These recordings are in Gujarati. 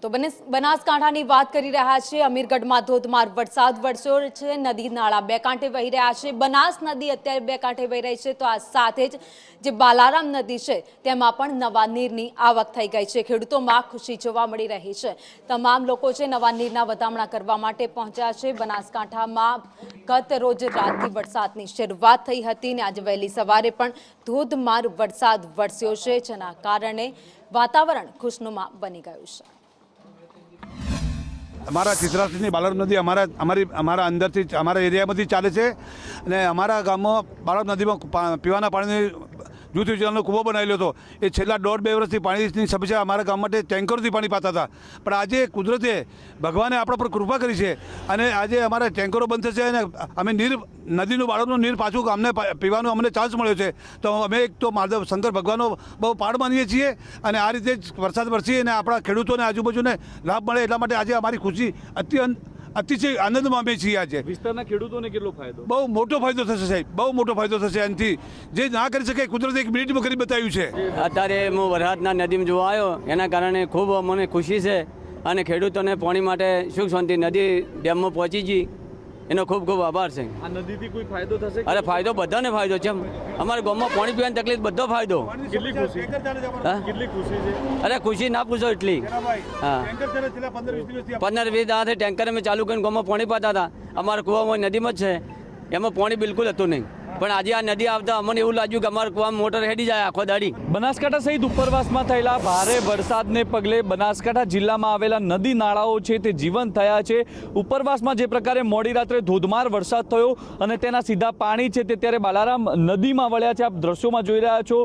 તો બનાસકાંઠાની વાત કરી રહ્યા છે। અમીરગઢમાં ધોધમાર વરસાદ વરસ્યો છે। નદી નાળા બે કાંઠે વહી રહ્યા છે। બનાસ નદી અત્યારે બે કાંઠે વહી રહી છે, તો આ સાથે જ જે બાલારામ નદી છે તેમાં પણ નવા નીરની આવક થઈ ગઈ છે। ખેડૂતોમાં ખુશી જોવા મળી રહી છે। તમામ લોકો છે નવા નીરના વધામણા કરવા માટે પહોંચ્યા છે। બનાસકાંઠામાં ગત રોજ રાતથી વરસાદની શરૂઆત થઈ હતી અને આજે વહેલી સવારે પણ ધોધમાર વરસાદ વરસ્યો છે, જેના કારણે વાતાવરણ ખુશનુમા બની ગયું છે। અમારા ચિત્રાસની બાલારામ નદી અમારા અંદરથી અમારા એરિયામાંથી ચાલે છે અને અમારા ગામમાં બાલારામ નદીમાં પીવાના પાણીની જૂથ યોજનાનો કૂવો બનાવેલો હતો। એ છેલ્લા 1.5-2 વર્ષથી પાણીની સમસ્યા અમારા ગામ માટે ટેન્કરથી પાણી પાતા હતા, પણ આજે કુદરતે ભગવાને આપણા પર કૃપા કરી છે અને આજે અમારા ટેન્કરો બંધ થશે અને અમે નદીનું બાળકનું નીર પાછું ગામને પીવાનું અમને ચાન્સ મળ્યો છે। તો અમે એક તો મહાદેવ શંકર ભગવાનનો બહુ પાડ માનીએ છીએ અને આ રીતે જ વરસાદ વરસી અને આપણા ખેડૂતોને આજુબાજુને લાભ મળે એટલા માટે આજે અમારી ખુશી અતિશય આનંદમાં અમે છીએ। આજે વિસ્તારના ખેડૂતોને કેટલો ફાયદો? બહુ મોટો ફાયદો થશે સાહેબ, બહુ મોટો ફાયદો થશે। આનાથી જે ના કરી શકે કુદરત 1 મિનિટમાં કરી બતાવ્યું છે। અત્યારે હું વરસાદના નદીમાં જોવા આવ્યો, એના કારણે ખૂબ મને ખુશી છે અને ખેડૂતોને પાણી માટે સુખ શાંતિ નદી ડેમમાં પહોંચી ગઈ, એનો ખૂબ ખૂબ આભાર છે। આ નદીથી કોઈ ફાયદો થશે? અરે ફાયદો બધાને ફાયદો છે। અમારા ગામમાં પાણી પીવાની તકલીફ બધો ફાયદો। કેટલી ખુશી છે? અરે ખુશી ના પૂછો એટલી। હા, 15-20 દાડાથી ટેન્કર અમે ચાલુ કરીને ગામમાં પાણી પાતા હતા। અમારા કૂવામાં નદીમાં જ છે, એમાં પાણી બિલકુલ હતું નહીં, પણ આજે આ નદી આવતા અમને એવું લાગ્યું કે અમારા કૂવામાં મોટર હેડી જાય આખો દાડી। બનાસકાંઠા સહિત ઉપરવાસમાં થયેલા ભારે વરસાદને પગલે બનાસકાંઠા જિલ્લામાં આવેલા નદી નાળાઓ છે તે જીવંત થયા છે। ઉપરવાસમાં જે પ્રકારે મોડી રાત્રે ધોધમાર વરસાદ થયો અને તેના સીધા પાણી છે તે ત્યારે બાલારામ નદીમાં વળ્યા છે। આપ દ્રશ્યોમાં જોઈ રહ્યા છો,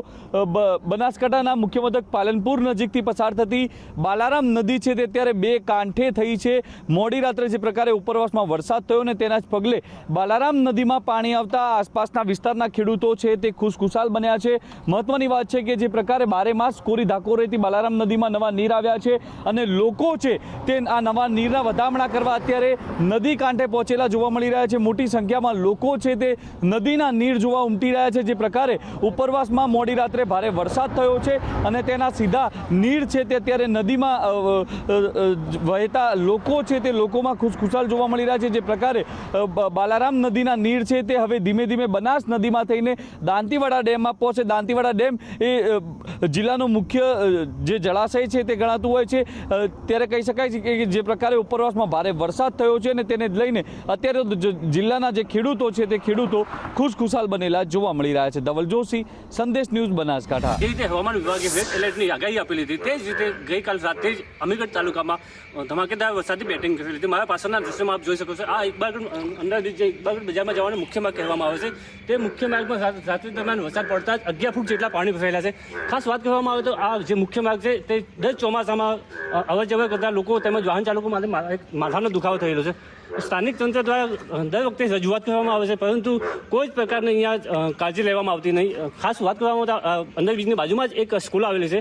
બનાસકાંઠાના મુખ્ય મથક પાલનપુર નજીકથી પસાર થતી બાલારામ નદી છે તે ત્યારે બે કાંઠે થઈ છે। મોડી રાત્રે જે પ્રકારે ઉપરવાસમાં વરસાદ થયો ને તેના જ પગલે બાલારામ નદીમાં પાણી આવતા આસપાસના વિસ્તારના ખેડૂતો છે તે ખુશખુશાલ બન્યા છે। મહત્વની વાત છે કે જે પ્રકારે બારે માસ કોરી ધાકો રહેતી બાલારામ નદીમાં નવા નીર આવ્યા છે અને લોકો છે તે આ નવા નીરના વધામણા કરવા અત્યારે નદી કાંઠે પહોંચેલા જોવા મળી રહ્યા છે। મોટી સંખ્યામાં લોકો છે તે નદીના નીર જોવા ઉમટી રહ્યા છે। જે પ્રકારે ઉપરવાસમાં મોડી રાત્રે ભારે વરસાદ થયો છે અને તેના સીધા નીર છે તે અત્યારે નદીમાં વહેતા લોકો છે તે લોકોમાં ખુશખુશાલ જોવા મળી રહ્યા છે। જે પ્રકારે બાલારામ નદીના નીર છે તે હવે ધીમે ધીમે બનાસ નદીમાં થઈને દાંતીવાડા ડેમમાં પહોંચે। દાંતીવાડા ડેમ એ જિલ્લાનું મુખ્ય જે જળાશય છે તે ગણાતું હોય છે। ત્યારે કહી શકાય છે કે જે પ્રકારે ઉપરવાસમાં ભારે વરસાદ થયો છે અને તેને લઈને અત્યારે જિલ્લાના જે ખેડૂતો છે તે ખેડૂતો ખુશખુશાલ બનેલા જોવા મળી રહ્યા છે। ધવલ જોશી, સંદેશ ન્યૂઝ, બનાસકાંઠા। જે રીતે હવામાન વિભાગે રેડ એલર્ટની આગાહી આપેલી હતી તે જ રીતે ગઈકાલ રાતથી જ અમીરગઢ તાલુકામાં ધમાકેદાર વરસાદની બેટિંગ કરેલી હતી। મારા પાછળના દ્રશ્યમાં આપ જોઈ શકો છો, આ ઇકબાલગઢ અંદર જે ઇકબાલગઢ બજારમાં જવાનો મુખ્ય માર્ગ કહેવામાં આવે છે, તે મુખ્ય માર્ગમાં રાત્રિ દરમિયાન વરસાદ પડતા જ 11 ફૂટ જેટલા પાણી ભરાયેલા છે। ખાસ વાત કરવામાં આવે તો આ જે મુખ્ય માર્ગ છે તે દર ચોમાસામાં અવરજવર કરતા લોકો તેમજ વાહન ચાલકો માટે માથાનો દુખાવો થયેલો છે। સ્થાનિક તંત્ર દ્વારા દર વખતે રજૂઆત કરવામાં આવે છે, પરંતુ કોઈ જ પ્રકારની અહીંયા કાળજી લેવામાં આવતી નહીં। ખાસ વાત કરવામાં આવે તો અંડરબ્રિજની બાજુમાં જ એક સ્કૂલ આવેલી છે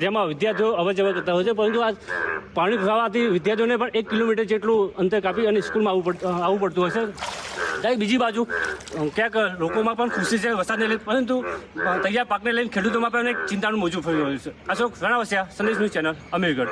જેમાં વિદ્યાર્થીઓ અવરજવર કરતા હોય છે, પરંતુ આ પાણી ભરાવાથી વિદ્યાર્થીઓને પણ 1 કિલોમીટર જેટલું અંતર કાપી અને સ્કૂલમાં આવવું પડતું હોય છે। ત્યારે બીજી બાજુ ક્યાંક લોકોમાં પણ ખુશી છે વરસાદને લઈને, પરંતુ તૈયાર પાકને લઈને ખેડૂતોમાં પણ એક ચિંતાનું મોજું ફરી રહ્યું છે। અશોક રણાવસિયા, સંદેશ ન્યૂઝ ચેનલ, અમીરગઢ।